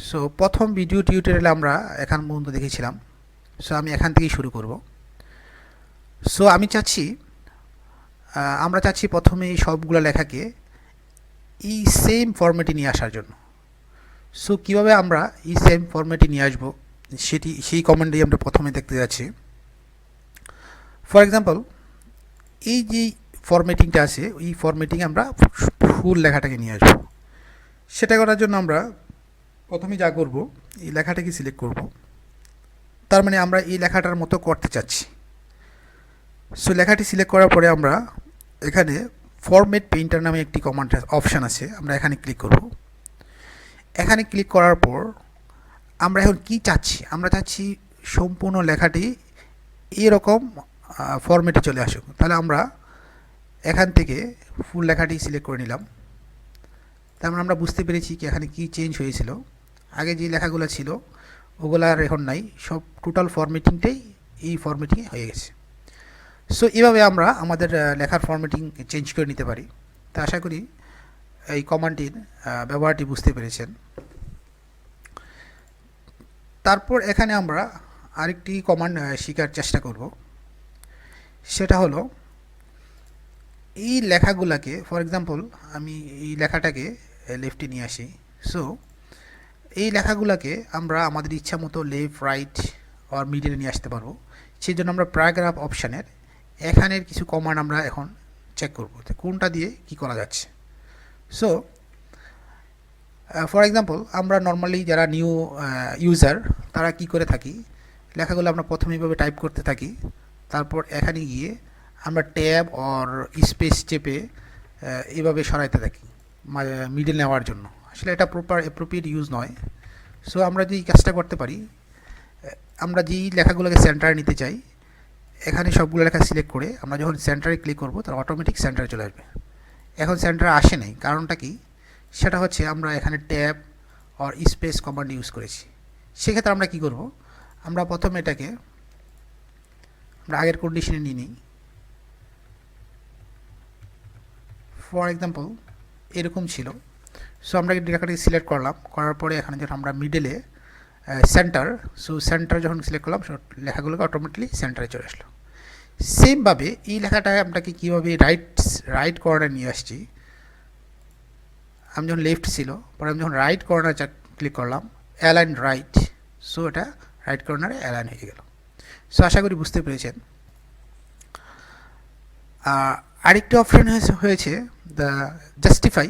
So প্রথম video টিউটোরিয়ালে আমরা এখান পর্যন্ত দেখেছিলাম। সো আমি এখান থেকেই শুরু করব। সো আমরা চাচ্ছি প্রথমে এই সবগুলো লেখাকে এই সেম ফরম্যাটে নিয়ে আসার জন্য। সো কীভাবে আমরা এই সেম ফরম্যাটে নিয়ে আসবো সেই কমান্ডই আমরা প্রথমে দেখতে যাচ্ছি। ফর এক্সাম্পল, এই যে ফরম্যাটিংটা আছে এই ফরম্যাটিংয়ে আমরা ফুল লেখাটাকে নিয়ে আসবো। সেটা করার জন্য আমরা প্রথমে যা করব, এই লেখাটাকে সিলেক্ট করব। তার মানে আমরা এই লেখাটার মতো করতে চাচ্ছি। সো লেখাটি সিলেক্ট করার পরে আমরা এখানে ফরম্যাট পেইন্টার নামে একটি কমান্ড অপশান আছে, আমরা এখানে ক্লিক করব। এখানে ক্লিক করার পর আমরা এখন কি চাচ্ছি, আমরা চাচ্ছি সম্পূর্ণ লেখাটি এরকম ফরম্যাটে চলে আসুক। তাহলে আমরা এখান থেকে ফুল লেখাটি সিলেক্ট করে নিলাম। তার মানে আমরা বুঝতে পেরেছি কি এখানে কি চেঞ্জ হয়েছিল। আগে যে লেখাগুলো ছিল ওগুলো আর এখন নাই, সব টোটাল ফরম্যাটিংটাই এই ফরম্যাটিং হয়ে গেছে। সো এভাবে আমরা আমাদের লেখার ফরম্যাটিং চেঞ্জ করে নিতে পারি। তা আশা করি এই কমান্ডটির ব্যবহারটি বুঝতে পেরেছেন। তারপর এখানে আমরা আরেকটি কমান্ড শেখার চেষ্টা করব। সেটা হলো এই লেখাগুলোকে, ফর এক্সাম্পল আমি এই লেখাটাকে লেফটে নিয়ে আসি। সো এই লেখাগুলোকে আমরা আমাদের ইচ্ছা মতো লেফট, রাইট আর মিডলে নিয়ে আসতে পারবো। সেই জন্য আমরা প্যারাগ্রাফ অপশানের এখানের কিছু কমান্ড আমরা এখন চেক করব কোনটা দিয়ে কি করা যাচ্ছে। সো ফর এক্সাম্পল, আমরা নর্মালি যারা নিউ ইউজার তারা কি করে থাকি, লেখাগুলো আমরা প্রথমে এইভাবে টাইপ করতে থাকি। তারপর এখানে গিয়ে আমরা ট্যাব আর স্পেস চেপে এইভাবে সরাইতে থাকি মিডল নেওয়ার জন্য। আসলে এটা প্রপার অ্যাপ্রোপ্রিয়েট ইউজ নয়। সো আমরা যদি এই কাজটা করতে পারি, আমরা যেই লেখাগুলোকে সেন্টারে নিতে চাই এখানে সবগুলো লেখা সিলেক্ট করে আমরা যখন সেন্টারে ক্লিক করব তাহলে অটোমেটিক সেন্টারে চলে আসবে। এখন সেন্টারে আসে নাই, কারণটা কি? সেটা হচ্ছে আমরা এখানে ট্যাব আর স্পেস কমান্ড ইউজ করেছি। সেক্ষেত্রে আমরা কি করব, আমরা প্রথমে এটাকে আমরা আগের কন্ডিশনে নিয়ে নিই। ফর এক্সাম্পল এরকম ছিল। সো আমরা লেখাটাকে সিলেক্ট করলাম, করার পরে এখানে যখন আমরা মিডলে সেন্টার, সো সেন্টার যখন সিলেক্ট করলাম লেখাগুলোকে অটোমেটিকলি সেন্টারে চলে আসলো। সেমভাবে এই লেখাটা আপনাকে কীভাবে রাইট কর্নারে নিয়ে আসছি, আমি যখন লেফট ছিল পরে আমি যখন রাইট কর্নার ক্লিক করলাম অ্যালাইন রাইট, সো এটা রাইট কর্নারে অ্যালাইন হয়ে গেল। সো আশা করি বুঝতে পেরেছেন। আরেকটি অপশন হয়েছে the justify.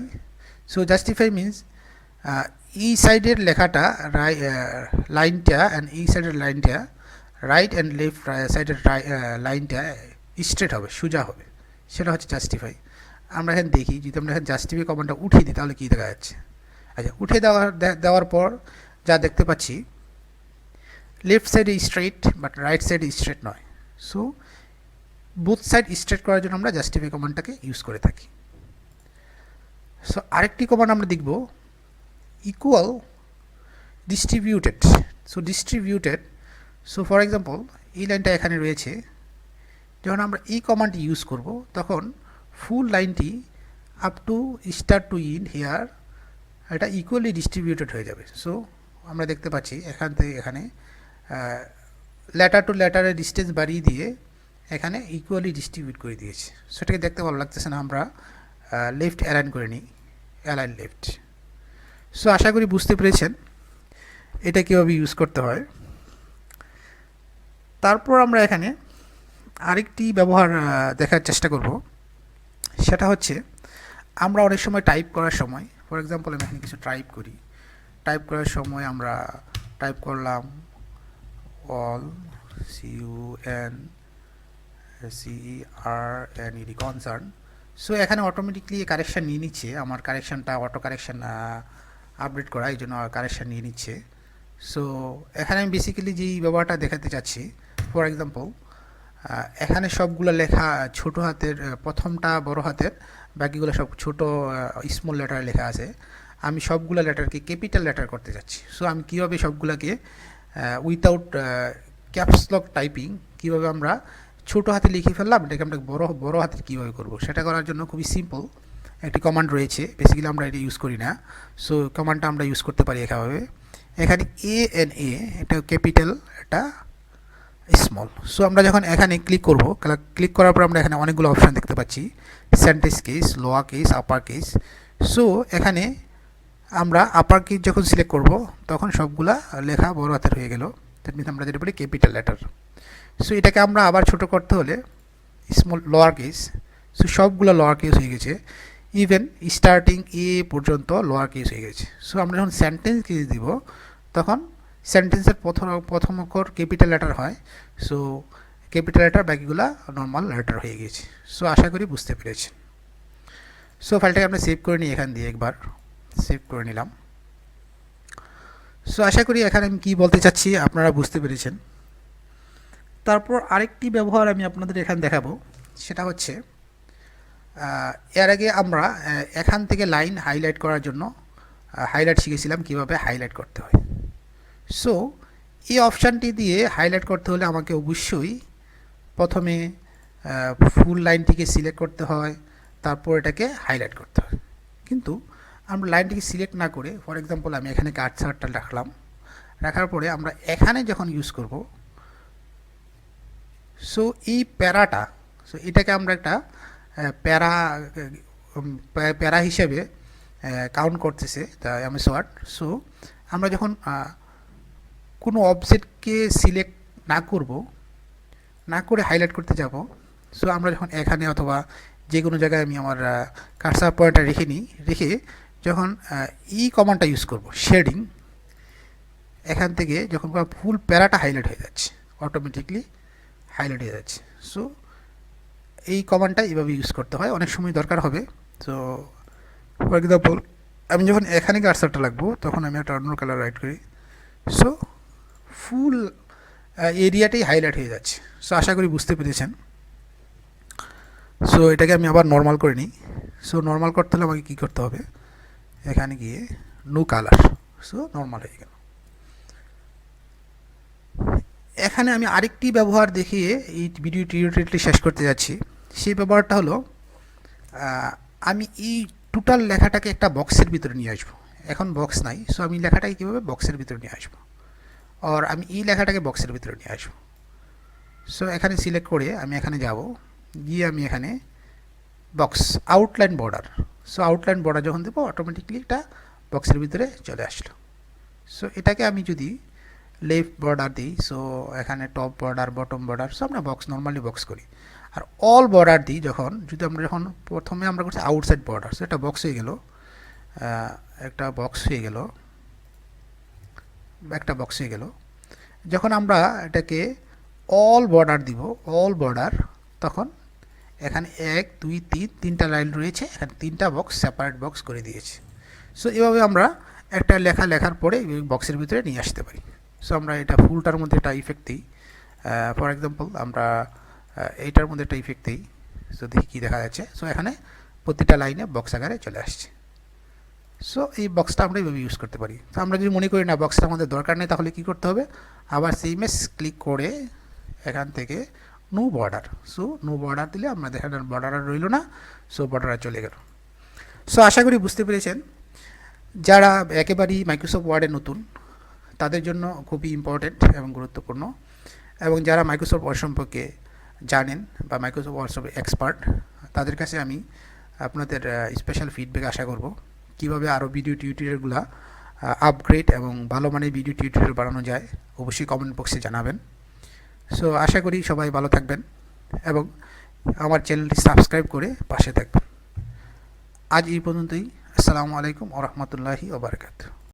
So justify means এই সাইডের লেখাটা লাইনটা অ্যান্ড এই সাইডের লাইনটা রাইট অ্যান্ড লেফট সাইডের লাইনটা স্ট্রেট হবে, সোজা হবে, সেটা হচ্ছে জাস্টিফাই। আমরা এখানে দেখি, যদি আমরা এখানে জাস্টিফাই কমান্ডটা উঠিয়ে দিই তাহলে কী দেখা যাচ্ছে। আচ্ছা, উঠে দেওয়ার পর যা দেখতে পাচ্ছি লেফট সাইডে স্ট্রেট বাট রাইট সাইডে স্ট্রেট নয়। সো বোথ সাইড স্ট্রেট করার জন্য আমরা জাস্টিফাই কমান্ডটাকে ইউজ করে থাকি। সো আরেকটি কমান্ড আমরা দেখব equal distributed. So distributed, so for example এই লাইনটা এখানে রয়েছে, যখন আমরা এই কমান্ডটি ইউজ করব তখন ফুল লাইনটি up to start to in here এটা ইকুয়ালি ডিস্ট্রিবিউটেড হয়ে যাবে। সো আমরা দেখতে পাচ্ছি এখান থেকে এখানে লেটার টু লেটারের ডিস্টেন্স বাড়িয়ে দিয়ে এখানে ইকুয়ালি ডিস্ট্রিবিউট করে দিয়েছে। সেটাকে দেখতে ভালো লাগতেছে না, আমরা লেফট অ্যালাইন করে নিই, অ্যালাইন লেফট। সো আশা করি বুঝতে পেরেছেন এটা কীভাবে ইউজ করতে হয়। তারপর আমরা এখানে আরেকটি ব্যবহার দেখার চেষ্টা করব। সেটা হচ্ছে আমরা অনেক সময় টাইপ করার সময়, ফর এক্সাম্পল আমি এখানে কিছু টাইপ করি, টাইপ করার সময় আমরা টাইপ করলাম অল CUNCERN কনসার্ন। সো এখানে অটোমেটিকলি কারেকশান নিয়ে নিচ্ছে, আমার কারেকশানটা অটো কারেকশান আপডেট করা, এই জন্য কারেকশান নিয়ে নিচ্ছে। সো এখানে আমি বেসিক্যালি যেই ব্যবহারটা দেখাতে চাচ্ছি, ফর এক্সাম্পল এখানে সবগুলো লেখা ছোট হাতের, প্রথমটা বড় হাতের, বাকিগুলো সব ছোট স্মল লেটারে লেখা আছে। আমি সবগুলো লেটারকে ক্যাপিটাল লেটার করতে চাচ্ছি। সো আমি কীভাবে সবগুলোকে উইথাউট ক্যাপসলক টাইপিং কীভাবে আমরা ছোট হাতে লিখে ফেললাম, এটাকে আমরা বড় হাতে কীভাবে করব, সেটা করার জন্য খুবই সিম্পল একটি কমান্ড রয়েছে। বেসিক্যালি আমরা এটা ইউজ করি না, সো কমান্ডটা আমরা ইউজ করতে পারি এভাবে। এখানে এ এন এ এটা ক্যাপিটাল, এটা স্মল। সো আমরা যখন এখানে ক্লিক করব, ক্লিক করার পর আমরা এখানে অনেকগুলো অপশান দেখতে পাচ্ছি, sentence case, lower case, upper case. So এখানে আমরা আপার কেস যখন সিলেক্ট করব তখন সবগুলা লেখা বড় হাতের হয়ে গেল, দ্যাট মিনস আমরা যেটা বলি ক্যাপিটাল লেটার। সো এটাকে আমরা আবার ছোট করতে হলে স্মল, লোয়ার কেস। সো সবগুলো লোয়ার কেস হয়ে গেছে, ইভেন স্টার্টিং এ পর্যন্ত লোয়ার কেস হয়ে গেছে। সো আমরা যখন সেন্টেন্স কেস দিব তখন সেন্টেন্সের প্রথম অক্ষর ক্যাপিটাল লেটার হয়। সো ক্যাপিটাল লেটার, বাকিগুলা নর্মাল লেটার হয়ে গেছে। সো আশা করি বুঝতে পেরেছেন। সো ফাইলটাকে আমরা সেভ করে নিই, এখান দিয়ে একবার সেভ করে নিলাম। সো আশা করি এখানে আমি কী বলতে চাচ্ছি আপনারা বুঝতে পেরেছেন। তারপর আরেকটি ব্যবহার আমি আপনাদের এখানে দেখাবো, সেটা হচ্ছে এর আগে আমরা এখান থেকে লাইন হাইলাইট করার জন্য হাইলাইট শিখেছিলাম কীভাবে হাইলাইট করতে হয়। সো এই অপশানটি দিয়ে হাইলাইট করতে হলে আমাকে অবশ্যই প্রথমে ফুল লাইনটিকে সিলেক্ট করতে হয়, তারপর এটাকে হাইলাইট করতে হয়। কিন্তু আমরা লাইনটিকে সিলেক্ট না করে, ফর এক্সাম্পল আমি এখানে কার্সারটা রাখলাম, রাখার পরে আমরা এখানে যখন ইউজ করব, সো এই প্যারাটা, সো এটাকে আমরা একটা প্যারা হিসেবে কাউন্ট করতেছে দ্য এমএস ওয়ার্ড। সো আমরা যখন কোনো অবজেক্টকে সিলেক্ট না করে হাইলাইট করতে যাব, সো আমরা যখন এখানে অথবা যে কোনো জায়গায় আমি আমার কার্সার পয়েন্টটা রেখে যখন ই কমান্ডটা ইউজ করব, শেডিং, এখান থেকে যখন ফুল প্যারাটা হাইলাইট হয়ে যাচ্ছে, অটোমেটিকলি হাইলাইট হয়ে যাচ্ছে। সো এই কমান্ডটা এইভাবে ইউজ করতে হয়, অনেক সময় দরকার হবে। সো ফর এক্সাম্পল আমি যখন এখানে কার্সারটা লাগবো তখন আমি একটা অন্য কালার রাইট করি, সো ফুল এরিয়াটাই হাইলাইট হয়ে যাচ্ছে। সো আশা করি বুঝতে পেরেছেন। সো এটাকে আমি আবার নর্মাল করে নিই। সো নর্মাল করতে হলে আমাকে কী করতে হবে, এখানে গিয়ে নো কালার, সো নর্মাল হয়ে গেল। এখানে আমি আরেকটি ব্যবহার দেখিয়ে এই ভিডিও টিউটোরিয়ালটি শেষ করতে যাচ্ছি। সেই ব্যবহারটা হলো আমি এই টোটাল লেখাটাকে একটা বক্সের ভিতরে নিয়ে আসবো। এখন বক্স নাই, সো আমি লেখাটাকে কীভাবে বক্সের ভিতরে নিয়ে আসবো, আর আমি এই লেখাটাকে বক্সের ভিতরে নিয়ে আসবো। সো এখানে সিলেক্ট করে আমি এখানে যাব, গিয়ে আমি এখানে box, outline border. So outline border যখন দেবো অটোমেটিকলি এটা বক্সের ভিতরে চলে আসলো। সো এটাকে আমি যদি লেফট বর্ডার দিই, সো এখানে top border, bottom border, so আমরা বক্স নর্মালি বক্স করি। আর অল বর্ডার দিই যখন, যখন প্রথমে আমরা করছি আউটসাইড বর্ডার, সো এটা বক্স হয়ে গেল, একটা বক্স হয়ে গেল। যখন আমরা এটাকে অল বর্ডার দিব, অল বর্ডার, তখন এখানে 1 2 3 তিনটা লাইন রয়েছে, এখানে তিনটা বক্স, সেপারেট বক্স করে দিয়েছে। সো এভাবে আমরা একটা লেখার পরে বক্সের ভিতরে নিয়ে আসতে পারি। সো আমরা এটা ফুলটার মধ্যে একটা ইফেক্ট দিই, ফর এক্সাম্পল আমরা এইটার মধ্যে একটা ইফেক্ট দিই। সো দেখি কী দেখা যাচ্ছে। সো এখানে প্রতিটা লাইনে বক্স আকারে চলে আসছে। সো এই বক্সটা আমরা এইভাবে ইউজ করতে পারি। তো আমরা যদি মনে করি না বক্সটা আমাদের দরকার নেই, তাহলে কী করতে হবে, আবার সেমএস ক্লিক করে এখান থেকে no border. So no border দিলে আমাদের এখানে বর্ডার আর রইল না, সো বর্ডার আর চলে গেল। সো আশা করি বুঝতে পেরেছেন। যারা একেবারেই মাইক্রোসফট ওয়ার্ডে নতুন, তাদের জন্য খুবই ইম্পর্টেন্ট এবং গুরুত্বপূর্ণ, এবং যারা মাইক্রোসফট ওয়ার্ড সম্পর্কে জানেন বা মাইক্রোসফট ওয়ার্ড এক্সপার্ট, তাদের কাছে আমি আপনাদের স্পেশাল ফিডব্যাক আশা করব, কীভাবে আরও ভিডিও টিউটোরিয়ালগুলো আপগ্রেড এবং ভালো মানের ভিডিও টিউটোরিয়াল বানানো যায়। অবশ্যই কমেন্ট বক্সে জানাবেন। সো আশা করি সবাই ভালো থাকবেন এবং আমার চ্যানেলটি সাবস্ক্রাইব করে পাশে থাকবেন। আজ এই পর্যন্তই। আসসালামু আলাইকুম ওয়া রাহমাতুল্লাহি ওয়া বারাকাতুহু।